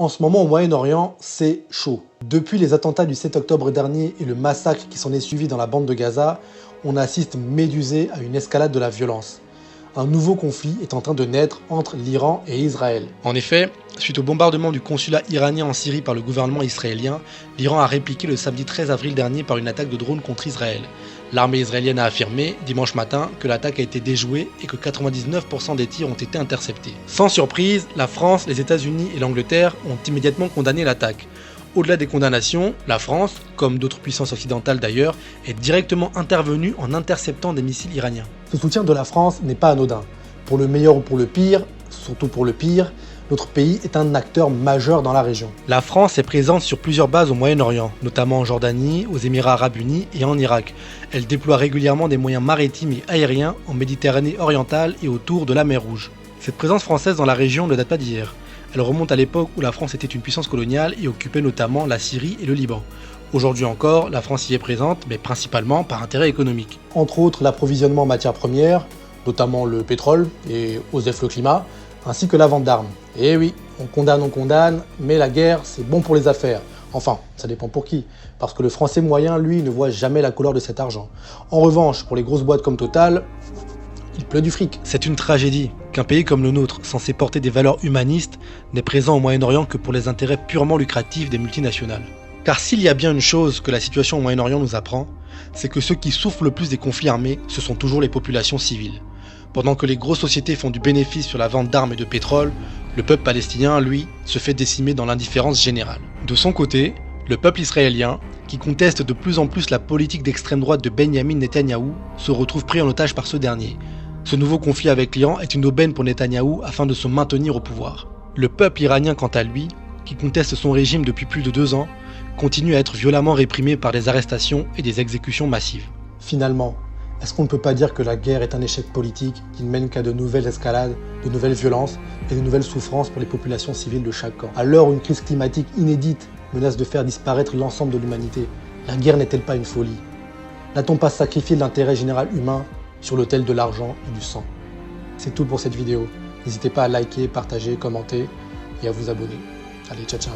En ce moment au Moyen-Orient, c'est chaud. Depuis les attentats du 7 octobre dernier et le massacre qui s'en est suivi dans la bande de Gaza, on assiste médusé à une escalade de la violence. Un nouveau conflit est en train de naître entre l'Iran et Israël. En effet, suite au bombardement du consulat iranien en Syrie par le gouvernement israélien, l'Iran a répliqué le samedi 13 avril dernier par une attaque de drone contre Israël. L'armée israélienne a affirmé, dimanche matin, que l'attaque a été déjouée et que 99% des tirs ont été interceptés. Sans surprise, la France, les États-Unis et l'Angleterre ont immédiatement condamné l'attaque. Au-delà des condamnations, la France, comme d'autres puissances occidentales d'ailleurs, est directement intervenue en interceptant des missiles iraniens. Ce soutien de la France n'est pas anodin. Pour le meilleur ou pour le pire, surtout pour le pire, notre pays est un acteur majeur dans la région. La France est présente sur plusieurs bases au Moyen-Orient, notamment en Jordanie, aux Émirats Arabes Unis et en Irak. Elle déploie régulièrement des moyens maritimes et aériens en Méditerranée orientale et autour de la mer Rouge. Cette présence française dans la région ne date pas d'hier. Elle remonte à l'époque où la France était une puissance coloniale et occupait notamment la Syrie et le Liban. Aujourd'hui encore, la France y est présente, mais principalement par intérêt économique. Entre autres, l'approvisionnement en matières premières, notamment le pétrole et OSEF le climat, ainsi que la vente d'armes. Et oui, on condamne, mais la guerre, c'est bon pour les affaires. Enfin, ça dépend pour qui, parce que le Français moyen, lui, ne voit jamais la couleur de cet argent. En revanche, pour les grosses boîtes comme Total, il pleut du fric. C'est une tragédie qu'un pays comme le nôtre, censé porter des valeurs humanistes, n'est présent au Moyen-Orient que pour les intérêts purement lucratifs des multinationales. Car s'il y a bien une chose que la situation au Moyen-Orient nous apprend, c'est que ceux qui souffrent le plus des conflits armés, ce sont toujours les populations civiles. Pendant que les grosses sociétés font du bénéfice sur la vente d'armes et de pétrole, le peuple palestinien, lui, se fait décimer dans l'indifférence générale. De son côté, le peuple israélien, qui conteste de plus en plus la politique d'extrême droite de Benyamin Netanyahou, se retrouve pris en otage par ce dernier. Ce nouveau conflit avec l'Iran est une aubaine pour Netanyahou afin de se maintenir au pouvoir. Le peuple iranien, quant à lui, qui conteste son régime depuis plus de 2 ans, continue à être violemment réprimé par des arrestations et des exécutions massives. Finalement, est-ce qu'on ne peut pas dire que la guerre est un échec politique qui ne mène qu'à de nouvelles escalades, de nouvelles violences et de nouvelles souffrances pour les populations civiles de chaque camp? À l'heure où une crise climatique inédite menace de faire disparaître l'ensemble de l'humanité, la guerre n'est-elle pas une folie? N'a-t-on pas sacrifié l'intérêt général humain sur l'autel de l'argent et du sang? C'est tout pour cette vidéo. N'hésitez pas à liker, partager, commenter et à vous abonner. Allez, ciao ciao.